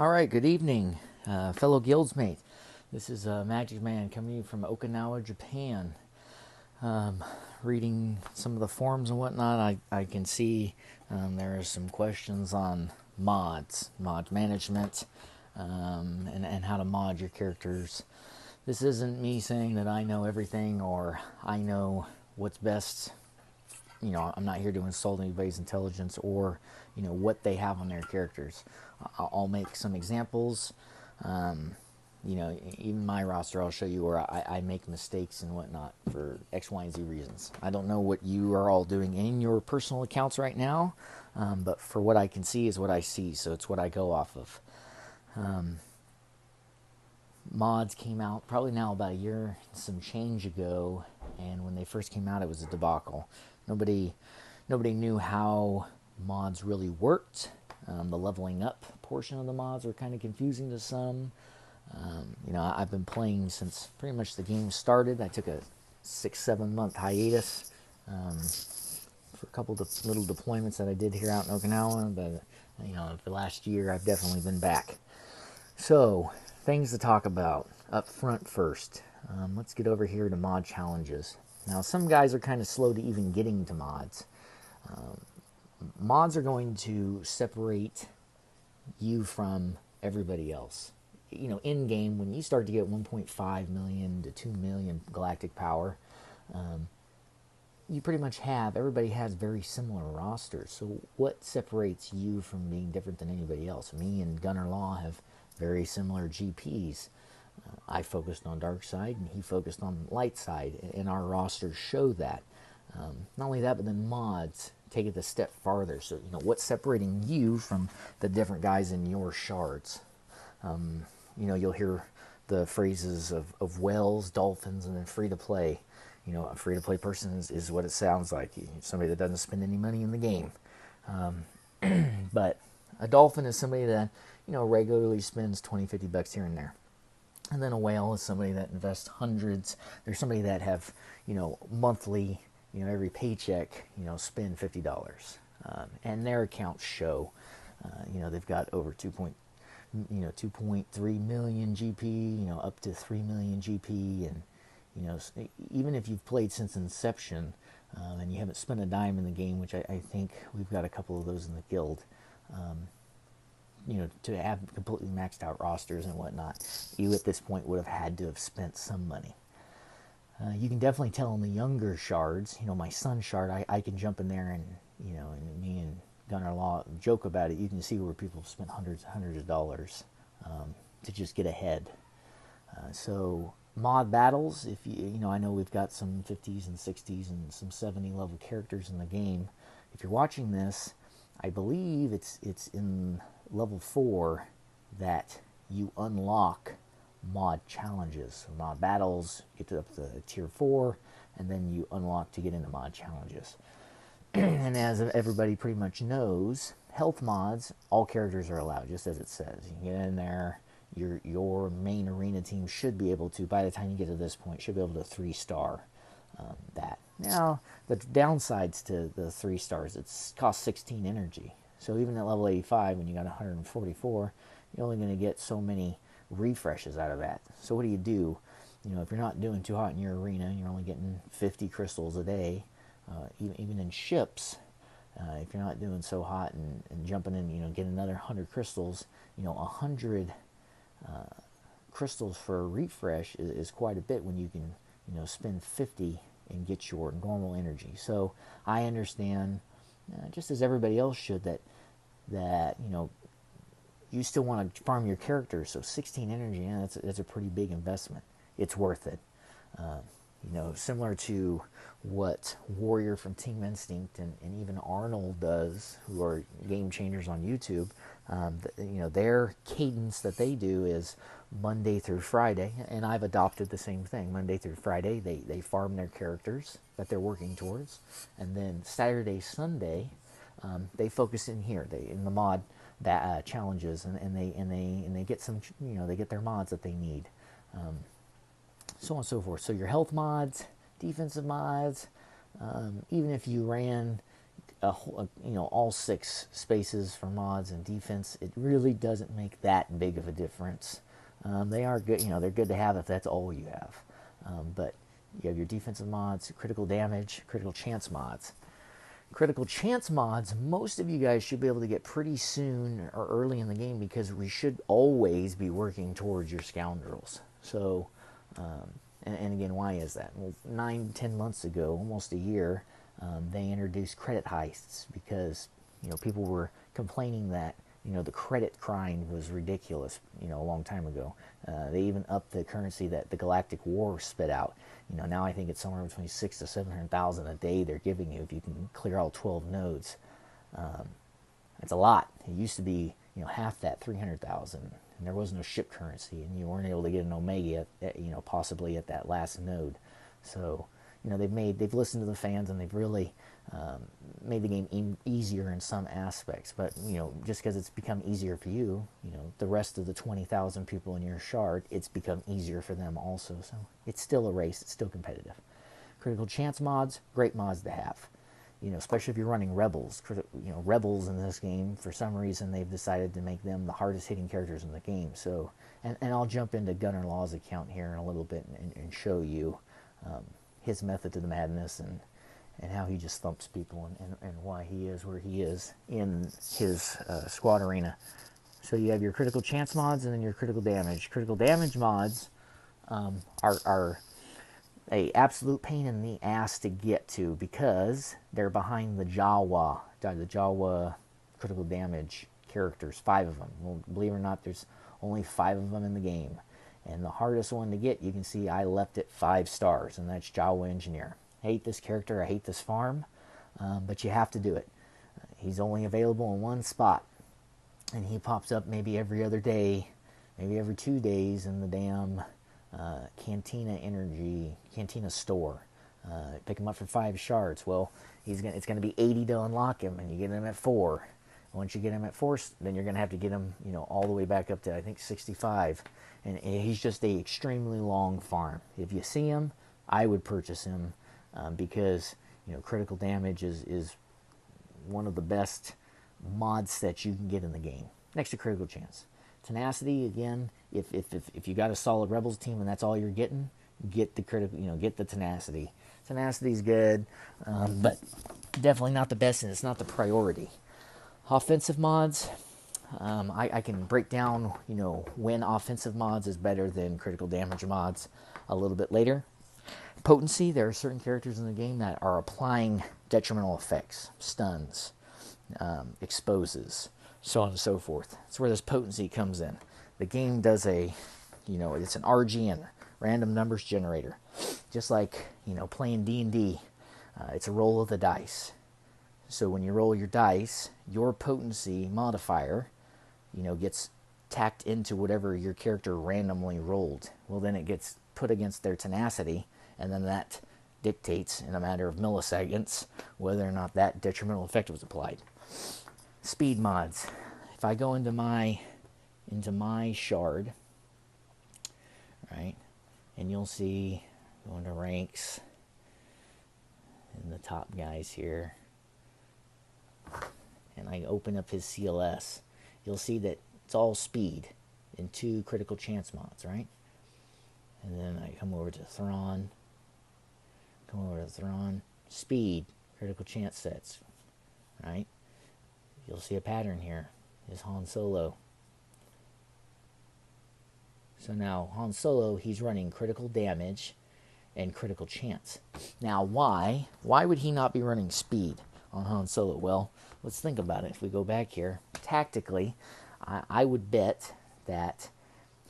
All right, good evening, fellow guildsmate. This is Magic Man coming to you from Okinawa, Japan. Reading some of the forums and whatnot, I can see there are some questions on mod management, and how to mod your characters. This isn't me saying that I know everything or I know what's best. I'm not here to insult anybody's intelligence or, what they have on their characters. I'll make some examples. Even my roster, I'll show you where I make mistakes and whatnot for X, Y, and Z reasons. I don't know what you are all doing in your personal accounts right now, but for what I can see is what I see, so it's what I go off of. Mods came out probably now about a year, some change ago, and when they first came out, it was a debacle. Nobody knew how mods really worked. The leveling up portion of the mods were kind of confusing to some. I've been playing since pretty much the game started. I took a 6-7 month hiatus for a couple of little deployments that I did here out in Okinawa, but for the last year I've definitely been back. So, things to talk about up front first. Let's get over here to mod challenges. Now, some guys are kind of slow to even getting to mods. Mods are going to separate you from everybody else. In game, when you start to get 1.5 million to 2 million galactic power, you pretty much everybody has very similar rosters. So what separates you from being different than anybody else? Me and Gunner Law have very similar GPs. I focused on dark side and he focused on light side, and our rosters show that. Not only that, but then mods take it a step farther. So, what's separating you from the different guys in your shards? You'll hear the phrases of whales, dolphins, and then free to play. A free to play person is what it sounds like. Somebody that doesn't spend any money in the game. But a dolphin is somebody that, regularly spends 20, 50 bucks here and there. And then a whale is somebody that invests hundreds. There's somebody that have, monthly, every paycheck, spend $50. And their accounts show, they've got over 2.3 million GP, up to 3 million GP. And, even if you've played since inception, and you haven't spent a dime in the game, which I think we've got a couple of those in the guild, to have completely maxed out rosters and whatnot, you at this point would have had to have spent some money. You can definitely tell in the younger shards, my son shard, I can jump in there and, and me and Gunnar Law joke about it. You can see where people have spent hundreds of dollars to just get ahead. So mod battles, if I know we've got some 50s and 60s and some 70 level characters in the game. If you're watching this, I believe it's in level 4 that you unlock mod challenges. So mod battles, get up to tier 4, and then you unlock to get into mod challenges. And as everybody pretty much knows, health mods, all characters are allowed, just as it says. You can get in there, your main arena team should be able to, by the time you get to this point, should be able to 3-star that. Now, the downsides to the 3 stars, it costs 16 energy. So even at level 85, when you got 144, you're only going to get so many refreshes out of that. So what do? If you're not doing too hot in your arena, you're only getting 50 crystals a day. Even in ships, if you're not doing so hot and jumping in, get another 100 crystals, 100 crystals for a refresh is quite a bit when you can, spend 50 and get your normal energy. So I understand, just as everybody else should, that you still want to farm your character. So 16 energy, that's a pretty big investment. It's worth it. Similar to what Warrior from Team Instinct and even Arnold does, who are game changers on YouTube. Their cadence that they do is Monday through Friday, and I've adopted the same thing. Monday through Friday, they farm their characters that they're working towards, and then Saturday, Sunday, they focus in here, in the mod that challenges, and they get some, they get their mods that they need. So on and so forth. So your health mods, defensive mods, even if you ran all 6 spaces for mods and defense, it really doesn't make that big of a difference. They are good, they're good to have if that's all you have. But you have your defensive mods, critical damage, critical chance mods. Critical chance mods, most of you guys should be able to get pretty soon or early in the game, because we should always be working towards your scoundrels. So, and again, why is that? Well, 9-10 months ago, almost a year, they introduced credit heists because people were complaining that the credit grind was ridiculous a long time ago. They even upped the currency that the Galactic War spit out. Now I think it's somewhere between 600,000 to 700,000 a day they're giving you if you can clear all 12 nodes. It's a lot. It used to be half that, 300,000, and there was no ship currency, and you weren't able to get an Omega possibly at that last node. So they've listened to the fans, and they've really made the game easier in some aspects. But just because it's become easier for you, the rest of the 20,000 people in your shard, it's become easier for them also. So it's still a race. It's still competitive. Critical chance mods, great mods to have. Especially if you're running rebels. Rebels in this game, for some reason, they've decided to make them the hardest hitting characters in the game. So, and I'll jump into Gunner Law's account here in a little bit and show you his method to the madness and how he just thumps people and why he is where he is in his squad arena. So you have your critical chance mods and then your critical damage. Critical damage mods are a absolute pain in the ass to get to because they're behind the Jawa critical damage characters, 5 of them. Well, believe it or not, there's only 5 of them in the game. And the hardest one to get, you can see I left it 5 stars, and that's Jawa Engineer. I hate this character, I hate this farm, but you have to do it. He's only available in one spot, and he pops up maybe every other day, maybe every 2 days in the damn Cantina store. Pick him up for 5 shards. Well, it's going to be 80 to unlock him, and you get him at 4. Once you get him at 4, then you're going to have to get him, all the way back up to, I think, 65. And he's just a extremely long farm. If you see him, I would purchase him because, critical damage is one of the best mods that you can get in the game, next to critical chance. Tenacity, again, if you got a solid Rebels team and that's all you're getting, get the critical, get the tenacity. Tenacity's good, but definitely not the best, and it's not the priority. Offensive mods, I can break down, when offensive mods is better than critical damage mods a little bit later. Potency, there are certain characters in the game that are applying detrimental effects, stuns, exposes, so on and so forth. That's where this potency comes in. The game does it's an RGN, random numbers generator. Just like, playing D&D, it's a roll of the dice. So when you roll your dice, your potency modifier, gets tacked into whatever your character randomly rolled. Well, then it gets put against their tenacity, and then that dictates in a matter of milliseconds whether or not that detrimental effect was applied. Speed mods. If I go into my shard, right, and you'll see, go into ranks, and the top guys here, and I open up his CLS, you'll see that it's all speed and 2 critical chance mods, right? And then I come over to Thrawn, speed, critical chance sets, right? You'll see a pattern here, is Han Solo. So now, Han Solo, he's running critical damage and critical chance. Now, why? Why would he not be running speed on Han Solo? Well, let's think about it. If we go back here, tactically, I would bet that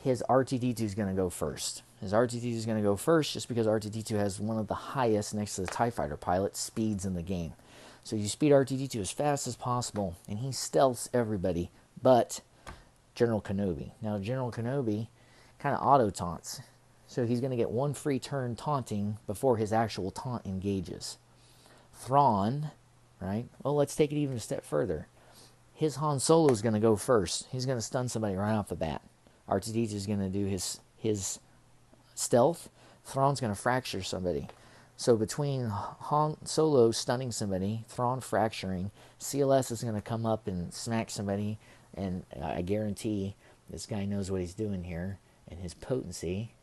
his R2-D2 is going to go first. His R2-D2 is going to go first just because R2-D2 has one of the highest, next to the TIE Fighter pilot, speeds in the game. So you speed R2-D2 as fast as possible, and he stealths everybody but General Kenobi. Now, General Kenobi kind of auto-taunts, so he's going to get 1 free turn taunting before his actual taunt engages. Thrawn, right? Well, let's take it even a step further. His Han Solo is going to go first. He's going to stun somebody right off the bat. R2-D2 is going to do his stealth. Thrawn's going to fracture somebody. So between Han Solo stunning somebody, Thrawn fracturing, CLS is going to come up and smack somebody, and I guarantee this guy knows what he's doing here, and his potency,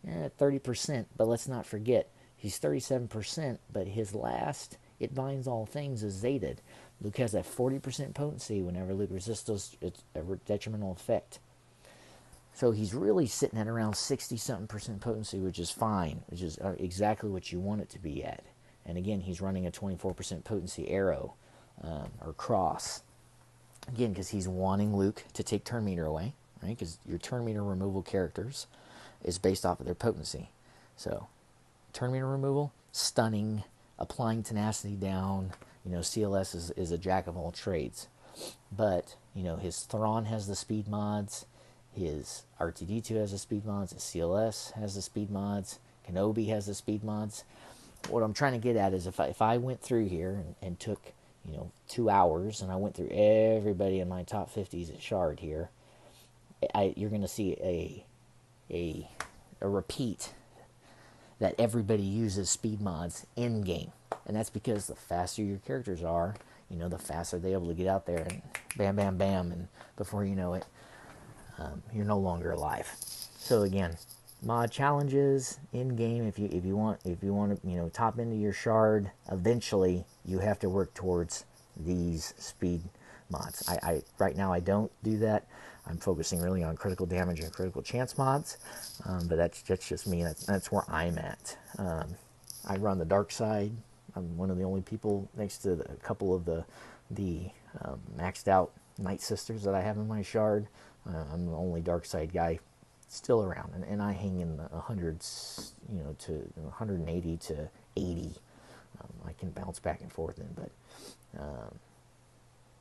30%, but let's not forget, he's 37%, but his last, it binds all things, is zated. Luke has that 40% potency whenever Luke resists a detrimental effect. So he's really sitting at around 60-something% potency, which is fine, which is exactly what you want it to be at. And again, he's running a 24% potency arrow, or cross. Again, because he's wanting Luke to take turn meter away, right? Because your turn meter removal characters is based off of their potency. So, turn meter removal, stunning, applying tenacity down. CLS is a jack of all trades. But, his Thrawn has the speed mods. His R2-D2 has the speed mods. His CLS has the speed mods. Kenobi has the speed mods. What I'm trying to get at is if I went through here and took 2 hours and I went through everybody in my top 50s at Shard here, you're going to see a repeat that everybody uses speed mods in game, and that's because the faster your characters are, the faster they're able to get out there and bam, bam, bam, and before you know it, you're no longer alive. So again, mod challenges in game. If you want to top into your Shard, eventually you have to work towards these speed mods. I right now I don't do that. I'm focusing really on critical damage and critical chance mods, but that's just me. That's where I'm at. I run the dark side. I'm one of the only people next to a couple of the maxed out Night Sisters that I have in my Shard. I'm the only dark side guy still around, and I hang in the hundreds, to 180 to 80. I can bounce back and forth in, but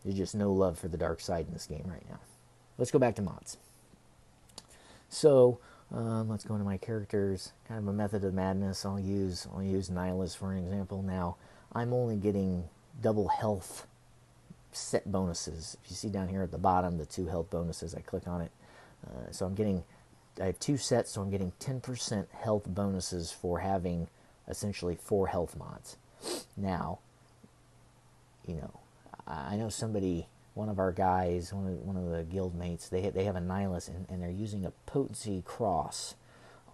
there's just no love for the dark side in this game right now. Let's go back to mods. So let's go into my characters. Kind of a method of madness. I'll use Nihilus for an example. Now I'm only getting double health set bonuses. If you see down here at the bottom, the 2 health bonuses, I click on it. So I have 2 sets, so I'm getting 10% health bonuses for having essentially 4 health mods. Now, I know somebody, one of our guys, one of the guild mates, they have a Nihilus, and they're using a potency cross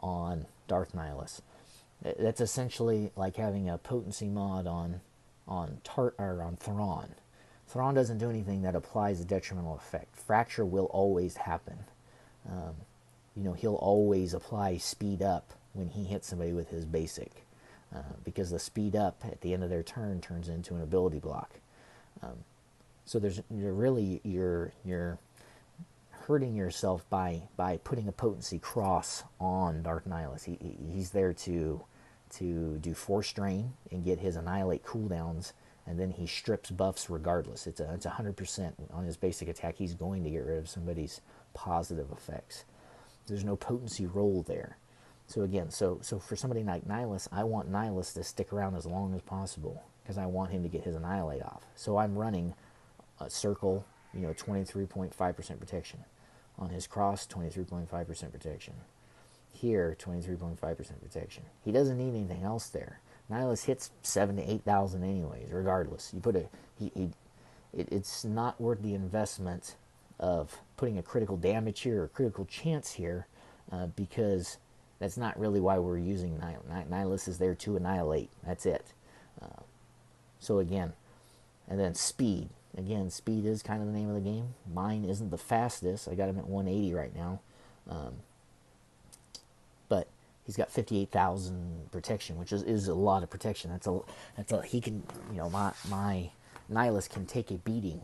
on Darth Nihilus. That's essentially like having a potency mod on Thrawn. Thrawn doesn't do anything that applies a detrimental effect. Fracture will always happen. He'll always apply speed up when he hits somebody with his basic, because the speed up at the end of their turn turns into an ability block. So you're hurting yourself by putting a potency cross on Darth Nihilus. He's there to do force strain and get his annihilate cooldowns, and then he strips buffs regardless. It's 100% on his basic attack. He's going to get rid of somebody's positive effects. There's no potency roll there. So again, so for somebody like Nihilus, I want Nihilus to stick around as long as possible because I want him to get his annihilate off. So I'm running a circle, 23.5% protection. On his cross, 23.5% protection. Here, 23.5% protection. He doesn't need anything else there. Nihilus hits 7,000 to 8,000 anyways, regardless. You put it's not worth the investment of putting a critical damage here or critical chance here, because that's not really why we're using Nihilus. Nihilus is there to annihilate. That's it. So again, and then speed. Again, speed is kind of the name of the game. Mine isn't the fastest. I got him at 180 right now. But he's got 58,000 protection, which is a lot of protection. He can, my Nihilus can take a beating,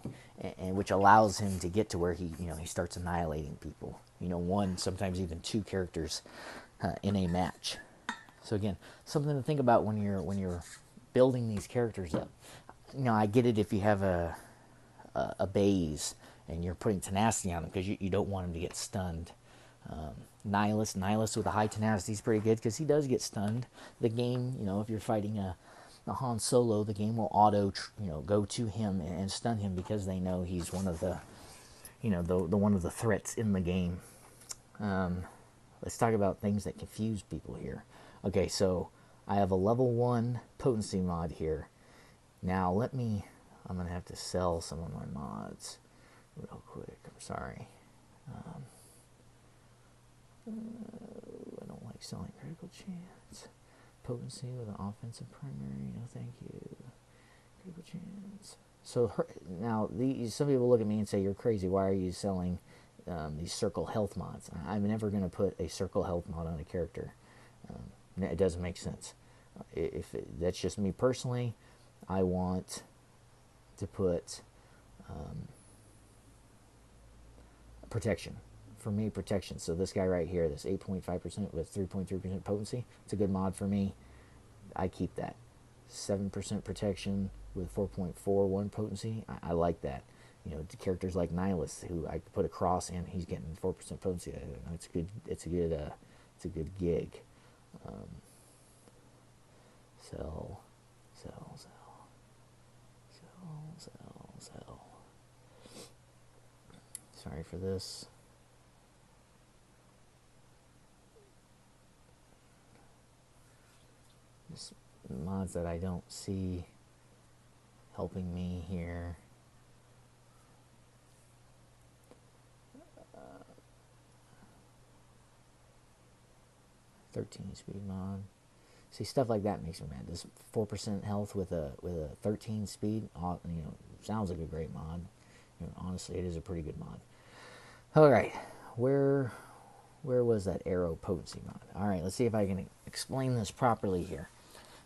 and which allows him to get to where he starts annihilating people. One, sometimes even 2 characters in a match. So again, something to think about when you're building these characters up. I get it if you have a base and you're putting tenacity on them because you don't want him to get stunned. Nihilus with a high tenacity is pretty good because he does get stunned. The game, if you're fighting a Han Solo, the game will auto go to him and stun him because they know he's one of the one of the threats in the game. Let's talk about things that confuse people here. Okay, so I have a level 1 potency mod here. Now I'm going to have to sell some of my mods real quick. I'm sorry. I don't like selling critical chance. Potency with an offensive primary. No, thank you. Critical chance. So now some people look at me and say, "You're crazy. Why are you selling these circle health mods?" I'm never going to put a circle health mod on a character. It doesn't make sense. That's just me personally. I want to put protection. For me, protection. So this guy right here, this 8.5% with 3.3% potency, it's a good mod for me. I keep that. 7% protection with 4.41 potency. I like that. You know, characters like Nihilus, who I put a cross in, he's getting 4% potency. It's good. It's a good gig. Sell. Sorry for this. Just mods that I don't see helping me here. 13 speed mod. See, stuff like that makes me mad. This 4% health with a 13 speed, sounds like a great mod. Honestly, it is a pretty good mod. All right, where was that arrow potency mod? All right, let's see if I can explain this properly here.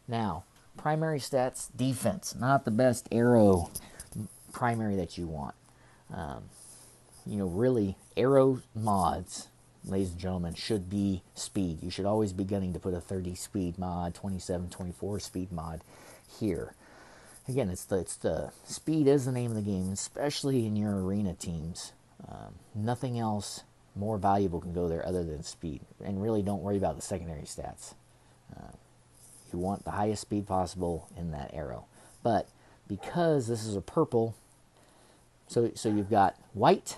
Now, primary stats, defense, not the best arrow primary that you want. Really, arrow mods, ladies and gentlemen, should be speed. You should always be gunning to put a 30 speed mod, 27, 24 speed mod here. Again, it's the speed is the name of the game, especially in your arena teams. Nothing else more valuable can go there other than speed. And really don't worry about the secondary stats. You want the highest speed possible in that arrow. But because this is a purple, so you've got white,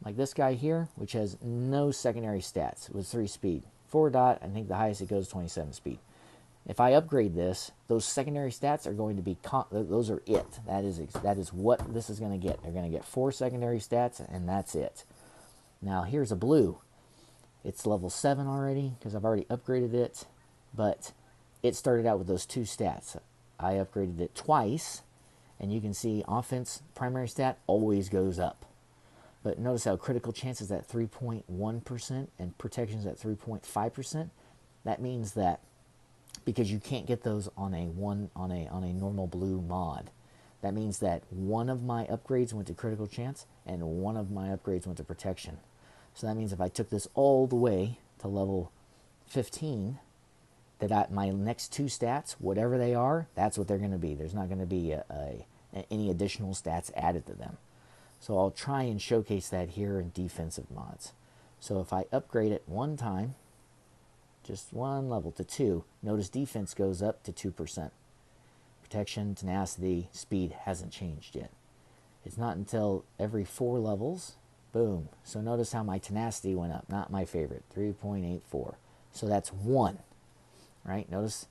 like this guy here, which has no secondary stats with 3 speed. 4 dot, I think the highest it goes 27 speed. If I upgrade this, those secondary stats are going to be, those are it. That is what this is going to get. They're going to get 4 secondary stats, and that's it. Now, here's a blue. It's level 7 already, because I've already upgraded it, but it started out with those 2 stats. I upgraded it twice, and you can see offense primary stat always goes up. But notice how critical chance is at 3.1% and protection is at 3.5%. That means that because you can't get those on a normal blue mod. That means that one of my upgrades went to critical chance and one of my upgrades went to protection. So that means if I took this all the way to level 15, that my next 2 stats, whatever they are, that's what they're going to be. There's not going to be any additional stats added to them. So I'll try and showcase that here in defensive mods. So if I upgrade it one time, just one level to 2, notice defense goes up to 2%. Protection, tenacity, speed hasn't changed yet. It's not until every 4 levels, boom. So notice how my tenacity went up, not my favorite, 3.84. So that's 1, right? Notice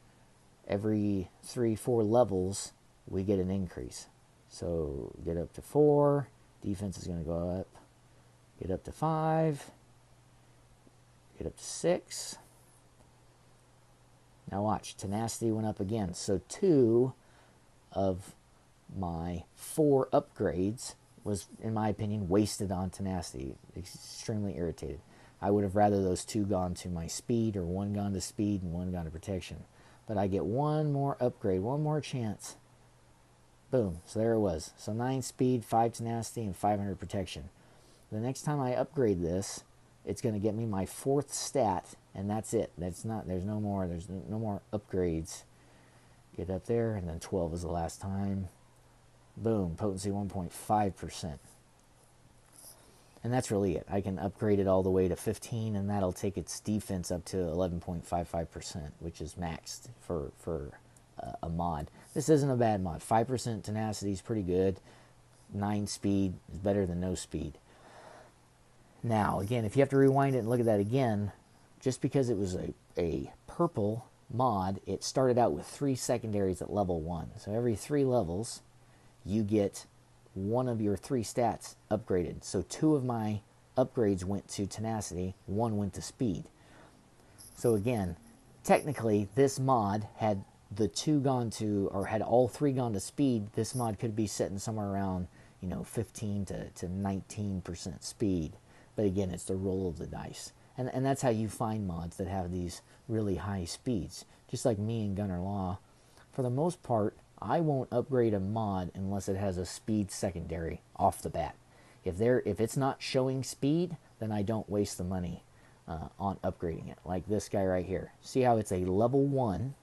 every 3-4 levels, we get an increase. So get up to 4, defense is going to go up. Get up to 5, get up to 6. Now watch, tenacity went up again. So 2 of my 4 upgrades was, in my opinion, wasted on tenacity. Extremely irritated. I would have rather those 2 gone to my speed, or 1 gone to speed and 1 gone to protection. But I get 1 more upgrade, 1 more chance. Boom, so there it was. So 9 speed, 5 tenacity, and 500 protection. The next time I upgrade this, it's going to get me my 4th stat, and that's it. There's no more upgrades. Get up there, and then 12 is the last time. Boom, potency 1.5%. And that's really it. I can upgrade it all the way to 15, and that'll take its defense up to 11.55%, which is maxed for a mod. This isn't a bad mod. 5% tenacity is pretty good. 9 speed is better than no speed. Now, again, if you have to rewind it and look at that again, just because it was a purple mod, it started out with 3 secondaries at level 1. So every 3 levels, you get one of your 3 stats upgraded. So 2 of my upgrades went to tenacity, 1 went to speed. So again, technically, this mod had the 2 gone to, or had all 3 gone to speed, this mod could be sitting somewhere around, 15 to 19% speed. But again, it's the roll of the dice. And that's how you find mods that have these really high speeds. Just like me and Gunner Law, for the most part, I won't upgrade a mod unless it has a speed secondary off the bat. If it's not showing speed, then I don't waste the money on upgrading it. Like this guy right here. See how it's a level 1,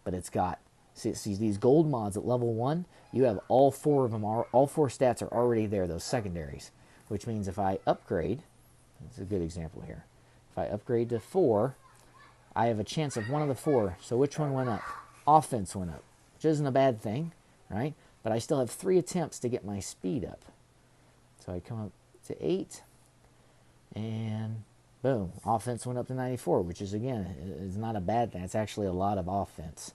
but it's got, see these gold mods at level 1, you have all 4 of them, all 4 stats are already there, those secondaries. Which means if I upgrade, that's a good example here. If I upgrade to 4, I have a chance of one of the 4. So which one went up? Offense went up, which isn't a bad thing, right? But I still have 3 attempts to get my speed up. So I come up to 8, and boom, offense went up to 94, which is, again, is not a bad thing. It's actually a lot of offense.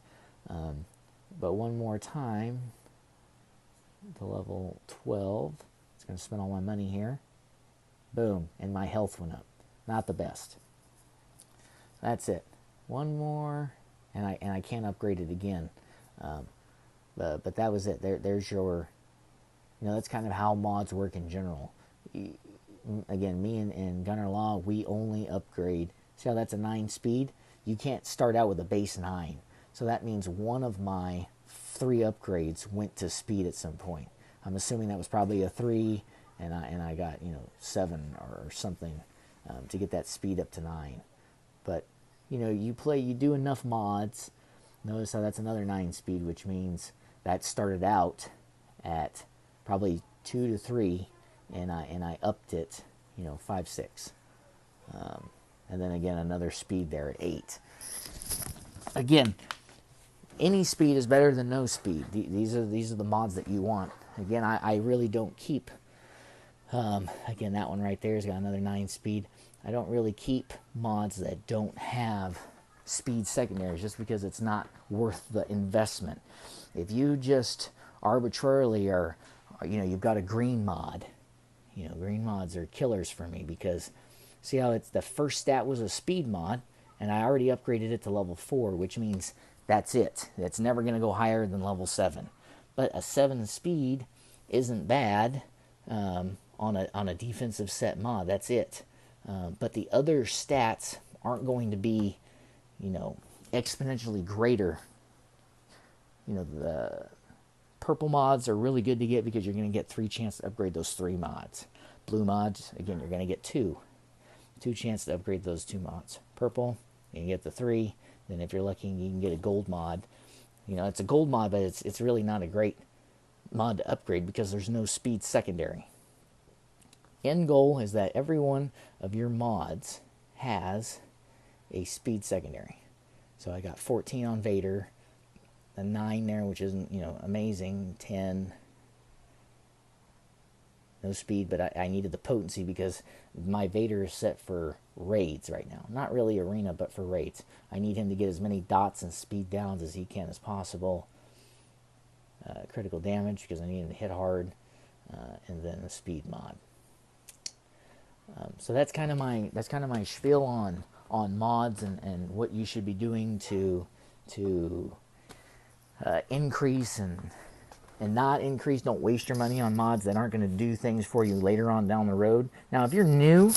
But one more time, to level 12. It's going to spend all my money here. Boom, and my health went up. Not the best. That's it. One more, and I can't upgrade it again. But that was it. There's your, that's kind of how mods work in general. Again, me and Gunner Law, we only upgrade. See how that's a 9 speed? You can't start out with a base 9. So that means one of my 3 upgrades went to speed at some point. I'm assuming that was probably a 3, and I got 7 or something to get that speed up to 9. But you do enough mods. Notice how that's another 9 speed, which means that started out at probably 2 to 3, and I upped it 5, 6, and then again another speed there at 8. Again, any speed is better than no speed. These are the mods that you want. Again, I really don't keep. Again, that one right there has got another 9 speed. I don't really keep mods that don't have speed secondaries just because it's not worth the investment. If you just arbitrarily are, you've got a green mod. Green mods are killers for me because see how it's the first stat was a speed mod, and I already upgraded it to level 4, which means that's it. It's never going to go higher than level 7. But a 7 speed isn't bad on a defensive set mod. That's it. But the other stats aren't going to be, exponentially greater. The purple mods are really good to get because you're going to get 3 chances to upgrade those 3 mods. Blue mods, again, you're going to get 2 chances to upgrade those 2 mods. Purple, you can get the 3. Then if you're lucky, you can get a gold mod. It's a gold mod, but it's really not a great mod to upgrade because there's no speed secondary. End goal is that every one of your mods has a speed secondary. So I got 14 on Vader, a 9 there, which isn't, amazing, 10, no speed, but I needed the potency because my Vader is set for raids right now. Not really arena, but for raids. I need him to get as many dots and speed downs as he can as possible. Critical damage because I need him to hit hard, and then the speed mod. So that's kind of my spiel on mods and what you should be doing to increase and not increase. Don't waste your money on mods that aren't going to do things for you later on down the road. Now, if you're new,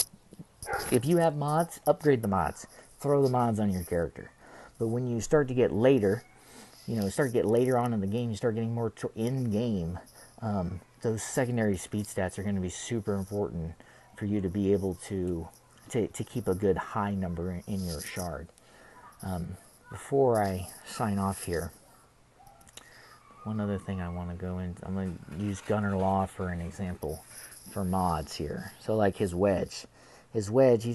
if you have mods, upgrade the mods. Throw the mods on your character. But when you start to get later, later on in the game, you start getting more in-game, those secondary speed stats are going to be super important for you to be able to keep a good high number in your shard. Before I sign off here, one other thing I want to go into, I'm going to use Gunner Law for an example for mods here. So like his wedge, he's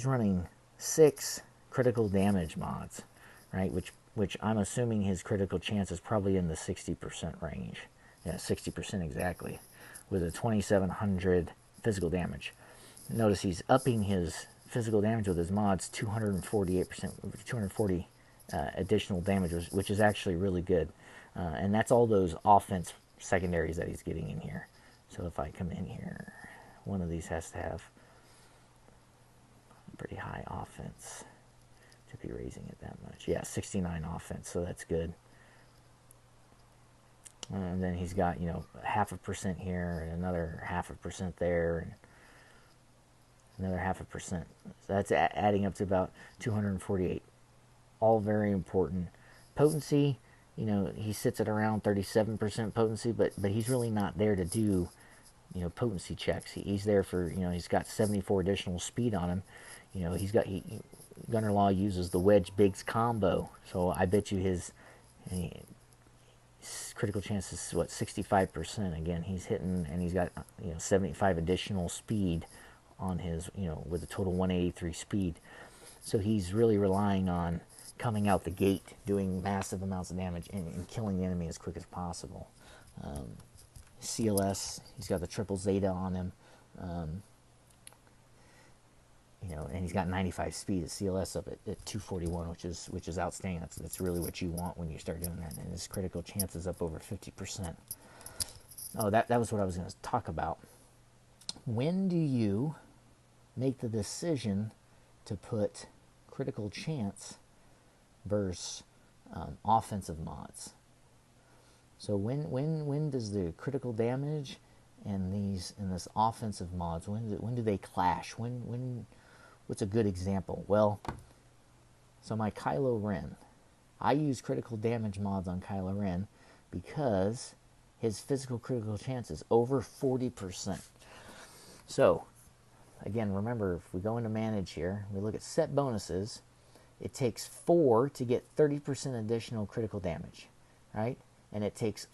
running 6 critical damage mods, right? Which I'm assuming his critical chance is probably in the 60% range. Yeah, 60% exactly, with a 2700 physical damage. Notice he's upping his physical damage with his mods 248%, 240 additional damage, which is actually really good. And that's all those offense secondaries that he's getting in here. So if I come in here, one of these has to have pretty high offense to be raising it that much. Yeah, 69 offense, so that's good. And then he's got, you know, 0.5% here and another 0.5% there and another 0.5%. So that's adding up to about 248. All very important. Potency, you know, he sits at around 37% potency, but he's really not there to do, you know, potency checks. He's there for, you know, he's got 74 additional speed on him. You know, Gunnar Law uses the Wedge Biggs combo, so I bet you his critical chance is what, 65%. Again, he's hitting, and he's got, you know, 75 additional speed on his, you know, with a total 183 speed. So he's really relying on coming out the gate, doing massive amounts of damage, and killing the enemy as quick as possible. CLS, he's got the triple Zeta on him. You know, and he's got 95 speed at CLS up at 241, which is outstanding. That's really what you want when you start doing that. And his critical chance is up over 50%. Oh, that was what I was going to talk about. When do you make the decision to put critical chance versus offensive mods? So when does the critical damage and this offensive mods, when do they clash? What's a good example? Well, so my Kylo Ren, I use critical damage mods on Kylo Ren because his physical critical chance is over 40%. So, again, remember, if we go into manage here, we look at set bonuses, it takes 4 to get 30% additional critical damage, right? And it takes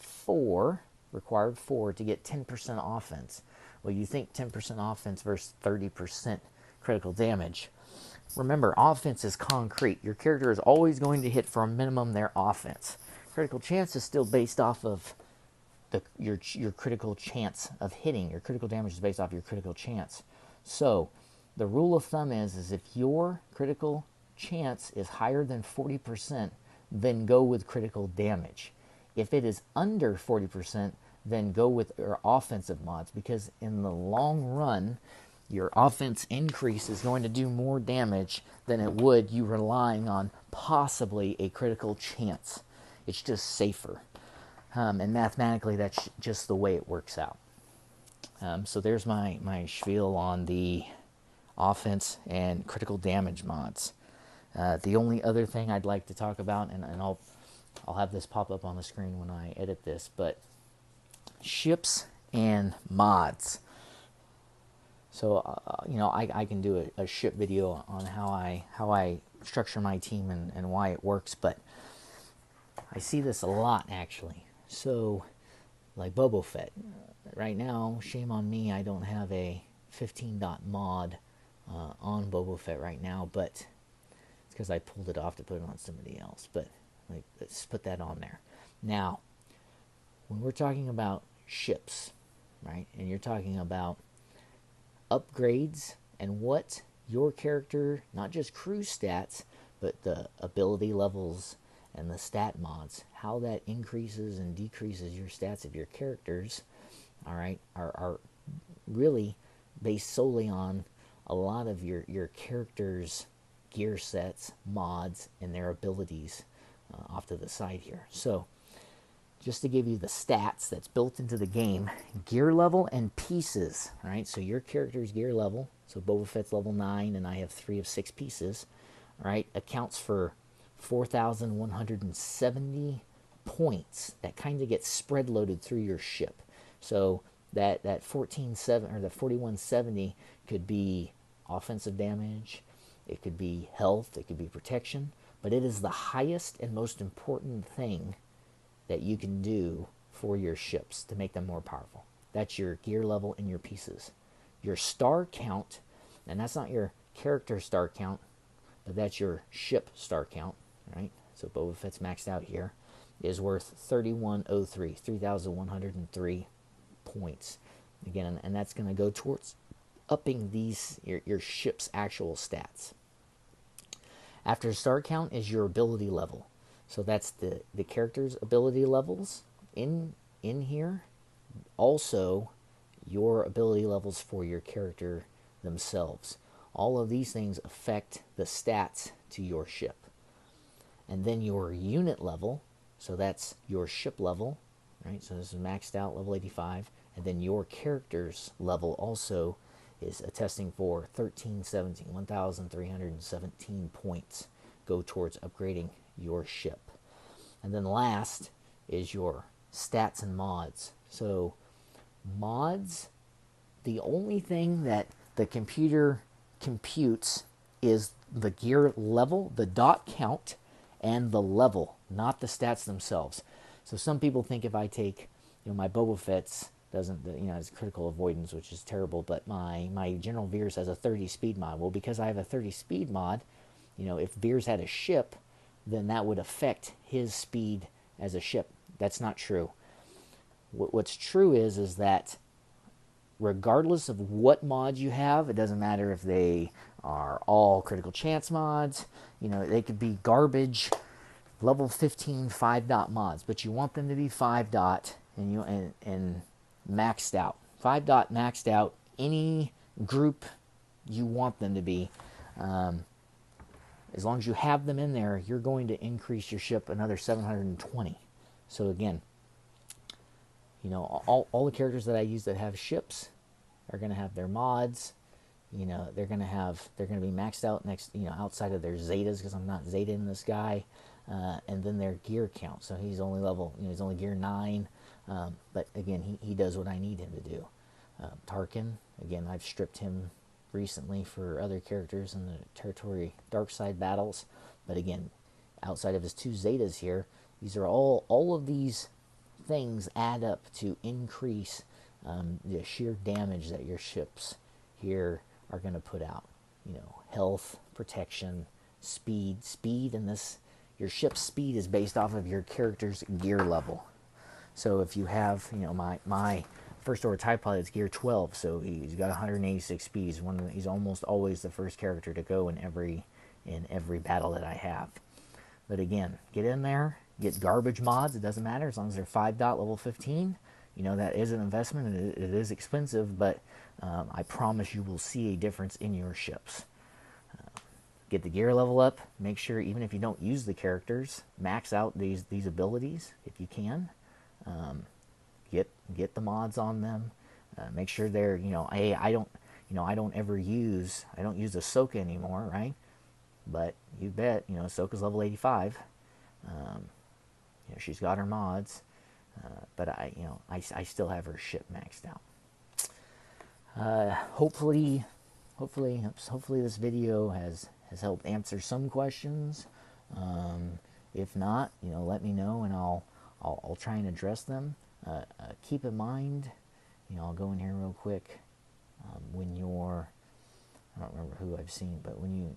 required 4 to get 10% offense. Well, you think 10% offense versus 30% critical damage. Remember, offense is concrete. Your character is always going to hit for a minimum their offense. Critical chance is still based off of your critical chance of hitting. Your critical damage is based off your critical chance. So the rule of thumb is if your critical chance is higher than 40%, then go with critical damage. If it is under 40%, then go with your offensive mods, because in the long run, your offense increase is going to do more damage than it would you relying on possibly a critical chance. It's just safer. And mathematically, that's just the way it works out. So there's my spiel on the offense and critical damage mods. The only other thing I'd like to talk about, and I'll have this pop up on the screen when I edit this, but ships and mods. So, you know, I can do a ship video on how I structure my team and why it works, but I see this a lot, actually. So, like Boba Fett. Right now, shame on me, I don't have a 15.mod on Boba Fett right now, but it's because I pulled it off to put it on somebody else. But let's put that on there. Now, when we're talking about ships, right, and you're talking about upgrades and what your character, not just crew stats, but the ability levels and the stat mods, how that increases and decreases your stats of your characters, all right, are really based solely on a lot of your characters' gear sets, mods, and their abilities off to the side here. So just to give you the stats that's built into the game, gear level and pieces, right? So your character's gear level, so Boba Fett's level 9 and I have 3 of 6 pieces, right, accounts for 4,170 points that kind of get spread loaded through your ship. So that 14.7 or the 4170 could be offensive damage, it could be health, it could be protection, but it is the highest and most important thing that you can do for your ships to make them more powerful. That's your gear level and your pieces. Your star count, and that's not your character star count, but that's your ship star count, right? So Boba Fett's maxed out here, is worth 3,103, 3,103 points. Again, and that's going to go towards upping these your ship's actual stats. After star count is your ability level. So that's the character's ability levels in here. Also, your ability levels for your character themselves. All of these things affect the stats to your ship. And then your unit level, so that's your ship level, right? So this is maxed out, level 85. And then your character's level also is attesting for 1,317 points go towards upgrading your ship. And then last is your stats and mods. So mods, the only thing that the computer computes is the gear level, the dot count, and the level, not the stats themselves. So some people think if I take, my Boba Fett's doesn't, it's critical avoidance, which is terrible, but my General Veers has a 30 speed mod. Well, because I have a 30 speed mod, if Veers had a ship, then that would affect his speed as a ship. That's not true. What's true is that regardless of what mods you have, it doesn't matter if they are all critical chance mods, they could be garbage level 15 5 dot mods, but you want them to be 5 dot and maxed out. 5 dot maxed out, any group you want them to be. As long as you have them in there, you're going to increase your ship another 720. So again, all the characters that I use that have ships are going to have their mods. They're going to be maxed out next, outside of their zetas, because I'm not zeta in this guy, and then their gear count. So he's only level, he's only gear 9, but again, he does what I need him to do. Tarkin, again, I've stripped him recently for other characters in the territory dark side battles, but again, outside of his 2 zetas here, these are all of these things add up to increase the sheer damage that your ships here are going to put out. Health, protection, speed, and this, your ship's speed is based off of your character's gear level. So if you have, my first order TIE pilot is gear 12, so he's got 186 speed. He's almost always the first character to go in every battle that I have. But again, get in there, get garbage mods. It doesn't matter as long as they're 5 dot level 15. That is an investment, and it is expensive, but I promise you will see a difference in your ships. Get the gear level up. Make sure, even if you don't use the characters, max out these abilities if you can. Get the mods on them. Make sure they're, hey, I don't use Ahsoka anymore, right? But you bet, Ahsoka's level 85. She's got her mods. But I still have her ship maxed out. Hopefully this video has helped answer some questions. If not, let me know, and I'll try and address them. Keep in mind, I'll go in here real quick. When you're, I don't remember who I've seen, but when you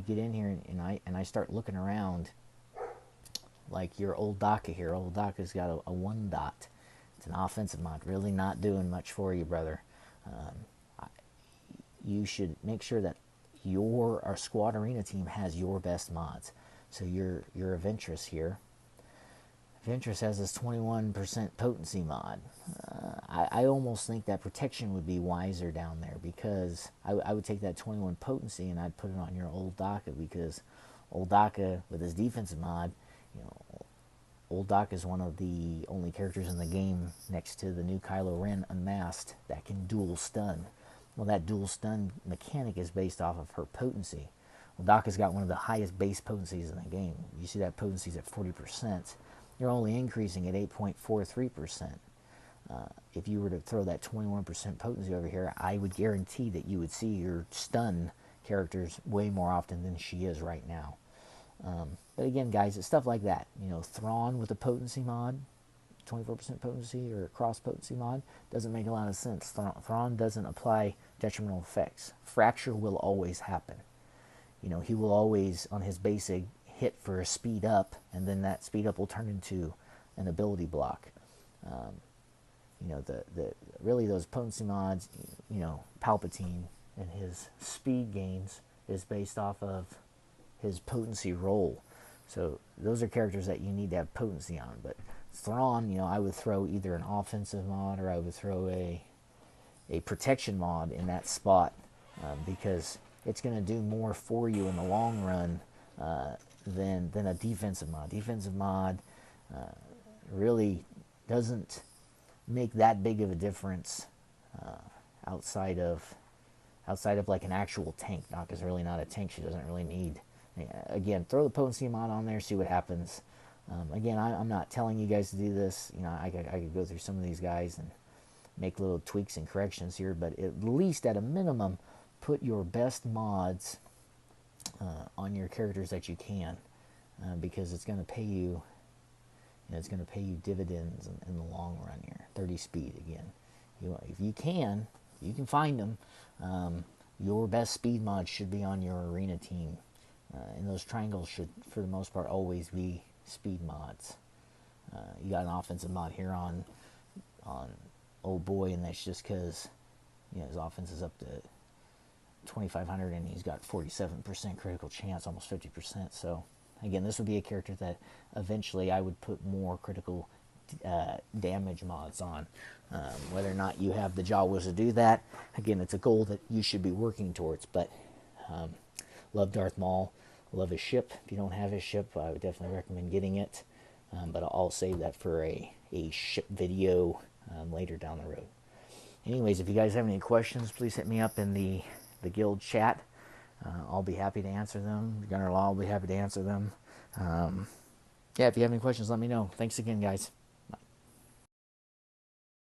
get in here and I start looking around. Like your old Daka here. Old Daka's got a 1 dot. It's an offensive mod. Really not doing much for you, brother. You should make sure that our squad arena team has your best mods. So your Ventress here. Ventress has this 21% potency mod. I almost think that protection would be wiser down there, because I would take that 21 potency and I'd put it on your old Daka, because old Daka with his defensive mod, Old Doc is one of the only characters in the game next to the new Kylo Ren Unmasked that can dual stun. Well, that dual stun mechanic is based off of her potency. Well, Doc has got one of the highest base potencies in the game. You see that potency is at 40%. You're only increasing at 8.43%. If you were to throw that 21% potency over here, I would guarantee that you would see your stun characters way more often than she is right now. But again, guys, it's stuff like that. Thrawn with a potency mod, 24% potency or a cross potency mod, doesn't make a lot of sense. Thrawn doesn't apply detrimental effects. Fracture will always happen. He will always, on his basic, hit for a speed up, and then that speed up will turn into an ability block. Really those potency mods, Palpatine and his speed gains is based off of his potency roll. So those are characters that you need to have potency on. But Thrawn, you know, I would throw either an offensive mod or I would throw a protection mod in that spot, because it's going to do more for you in the long run than a defensive mod. Defensive mod really doesn't make that big of a difference outside of like an actual tank. Doc is really not a tank. She doesn't really need. Again, throw the potency mod on there, see what happens. Again, I'm not telling you guys to do this. You know, I could go through some of these guys and make little tweaks and corrections here, but at least at a minimum, put your best mods on your characters that you can, because it's going to pay you. It's going to pay you dividends in the long run here. 30 speed again. If you can find them. Your best speed mods should be on your arena team, and those triangles should, for the most part, always be speed mods. You got an offensive mod here on old boy, and that's just because his offense is up to 2,500, and he's got 47% critical chance, almost 50%. So again, this would be a character that eventually I would put more critical damage mods on. Whether or not you have the Jawas to do that, again, it's a goal that you should be working towards. But love Darth Maul, love his ship. If you don't have his ship, I would definitely recommend getting it. But I'll save that for a ship video later down the road. Anyways, if you guys have any questions, please hit me up in the guild chat. I'll be happy to answer them. Gunner Law will be happy to answer them. Yeah, if you have any questions, let me know. Thanks again, guys.